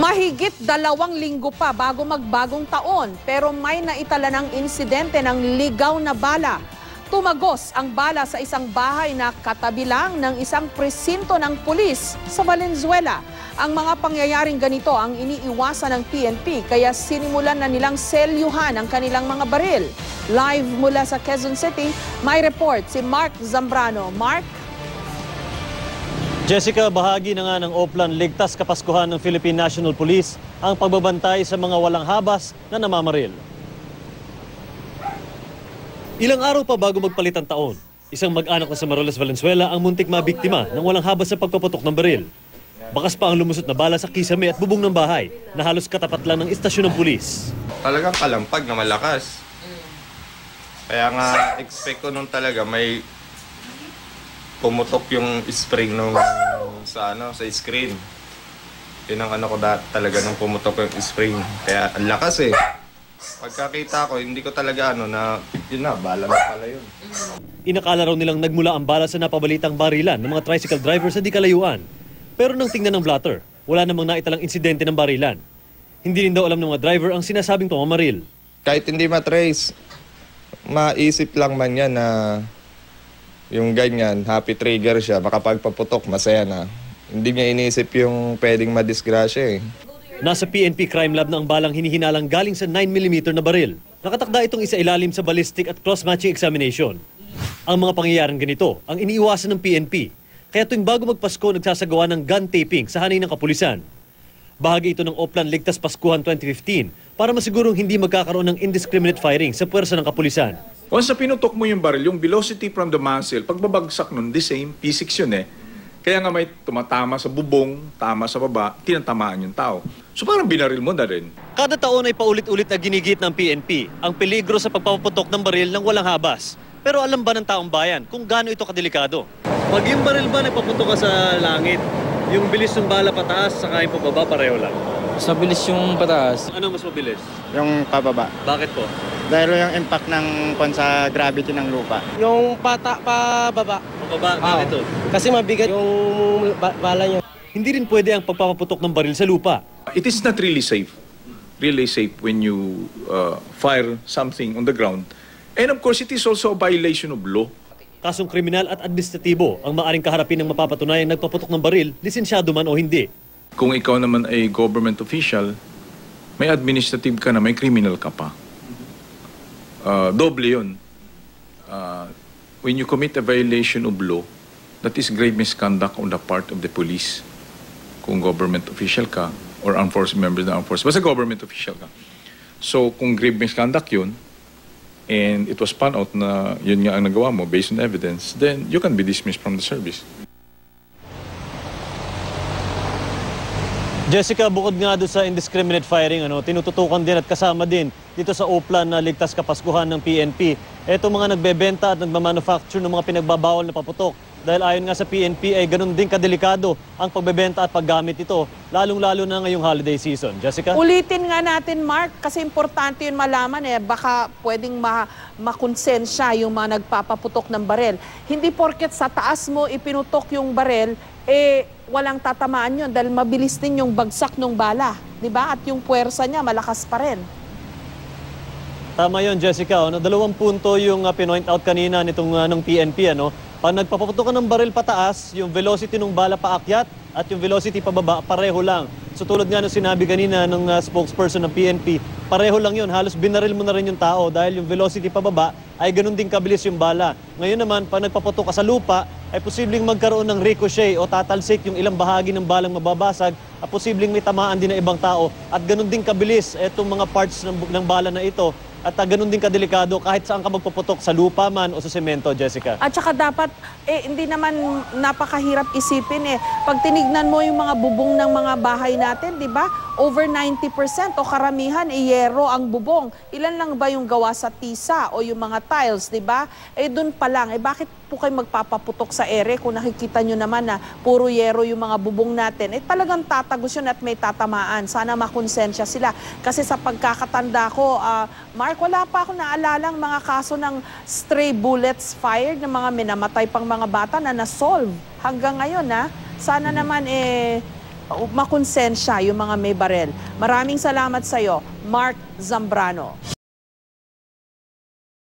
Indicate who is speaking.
Speaker 1: Mahigit 2 linggo pa bago magbagong taon, pero may naitala ng insidente ng ligaw na bala. Tumagos ang bala sa isang bahay na katabi lang ng isang presinto ng pulis sa Valenzuela. Ang mga pangyayaring ganito ang iniiwasan ng PNP, kaya sinimulan na nilang selyuhan ang kanilang mga baril. Live mula sa Quezon City, may report si Mark Zambrano. Mark?
Speaker 2: Jessica, bahagi na nga ng Oplan Ligtas Kapaskuhan ng Philippine National Police ang pagbabantay sa mga walang habas na namamaril. Ilang araw pa bago magpalit ang taon, isang mag-anak na sa Maroles, Valenzuela ang muntik mabiktima ng walang habas sa pagpaputok ng baril. Bakas pa ang lumusot na bala sa kisame at bubong ng bahay na halos katapat lang ng istasyon ng pulis.
Speaker 3: Talagang kalampag na malakas. Kaya nga expect ko nung talaga may pumutok yung spring nung sa screen. Yun ang ko talaga nung pumutok yung spring. Kaya ang lakas eh. Pagkakita ko, hindi ko talaga yun na, bala na pala yun.
Speaker 2: Inakala raw nilang nagmula ang bala sa napabalitang barilan ng mga tricycle driver sa di kalayuan. Pero nang tingnan ng blotter, wala namang naitalang insidente ng barilan. Hindi rin daw alam ng mga driver ang sinasabing pamamaril.
Speaker 3: Kahit hindi matrace, maisip lang man yan na yung ganyan, happy trigger siya, makapagpaputok, masaya na. Hindi niya inisip yung pwedeng madisgrasya eh.
Speaker 2: Nasa PNP Crime Lab na ang balang hinihinalang galing sa 9mm na baril. Nakatakda itong isailalim sa ballistic at cross-matching examination. Ang mga pangyayaring ganito ang iniiwasan ng PNP. Kaya tuwing bago magpasko, nagsasagawa ng gun taping sa hanay ng kapulisan. Bahagi ito ng Oplan Ligtas Paskuhan 2015 para masigurong hindi magkakaroon ng indiscriminate firing sa puwersa ng kapulisan.
Speaker 4: Once na pinutok mo yung baril, yung velocity from the muzzle, pagbabagsak nun, the same, P6 yun eh. Kaya nga may tumatama sa bubong, tama sa baba, tinatamaan yung tao. So parang binaril mo na rin.
Speaker 2: Kada taon ay paulit-ulit na ginigit ng PNP ang peligro sa pagpapaputok ng baril ng walang habas. Pero alam ba ng taong bayan kung gaano ito kadelikado? Pag yung baril ba nagpaputok ka sa langit, yung bilis ng bala pataas saka yung pababa pareho lang?
Speaker 5: Sa bilis yung pataas.
Speaker 2: Ano mas mabilis?
Speaker 6: Yung pababa.
Speaker 2: Bakit po?
Speaker 6: Dahil yung impact ng sa gravity ng lupa.
Speaker 5: Yung pababa.
Speaker 2: Pababa? Bakit to?
Speaker 5: Kasi mabigat yung bala niya.
Speaker 2: Hindi rin pwede ang pagpapaputok ng baril sa lupa.
Speaker 4: It is not really safe. Really safe when you fire something on the ground. And of course, it is also a violation of law.
Speaker 2: Kasong kriminal at administratibo ang maaring kaharapin ng mapapatunayang nagpaputok ng baril, lisensyado man o hindi.
Speaker 4: Kung ikaw naman ay government official, may administrative ka na, may criminal ka pa. Doble yun. When you commit a violation of law, that is grave misconduct on the part of the police. Kung government official ka, or armed forces, members ng armed forces, basta government official ka. So, kung grave misconduct yun, and it was found out na yun nga ang nagawa mo based on evidence, then you can be dismissed from the service.
Speaker 2: Jessica, bukod nga doon sa indiscriminate firing, tinututukan din at kasama din dito sa Oplan na Ligtas Kapaskuhan ng PNP. Ito mga nagbebenta at nagmamanufacture ng mga pinagbabawal na paputok. Dahil ayon nga sa PNP ay ganun din kadelikado ang pagbebenta at paggamit ito, lalong-lalo na ngayong holiday season. Jessica?
Speaker 1: Ulitin nga natin, Mark, kasi importante yun malaman baka pwedeng makonsensya yung mga nagpapaputok ng baril. Hindi porket sa taas mo ipinutok yung baril, walang tatamaan yun dahil mabilis din yung bagsak ng bala. Diba? At yung puwersa niya malakas pa rin.
Speaker 2: Tama yun, Jessica. 2 punto yung pinoint out kanina nitong ng PNP. Pag nagpapaputok ka ng baril pataas, yung velocity ng bala paakyat at yung velocity pababa, pareho lang. So tulad nga ng sinabi kanina ng spokesperson ng PNP, pareho lang yun. Halos binaril mo na rin yung tao dahil yung velocity pababa ay ganun din kabilis yung bala. Ngayon naman, pag nagpaputok ka sa lupa, ay posibleng magkaroon ng ricochet o tatalsik yung ilang bahagi ng balang mababasag at posibleng may tamaan din ng ibang tao. At ganun din kabilis itong mga parts ng bala na ito. At ganun din kadelikado kahit saan ka magpuputok, sa lupa man o sa semento, Jessica.
Speaker 1: At saka dapat, hindi naman napakahirap isipin Pag tinignan mo yung mga bubong ng mga bahay natin, di ba? Over 90% o karamihan, yero ang bubong. Ilan lang ba yung gawa sa tisa o yung mga tiles, di ba? Dun pa lang. Bakit po kayo magpapaputok sa ere kung nakikita nyo naman na puro yero yung mga bubong natin? Talagang tatagos yun at may tatamaan. Sana makonsensya sila. Kasi sa pagkakatanda ko, Mark, wala pa ako naalalang mga kaso ng stray bullets fired ng mga minamatay pang mga bata na na-solve hanggang ngayon. Sana naman makonsensya yung mga may barel. Maraming salamat sa iyo, Mark Zambrano.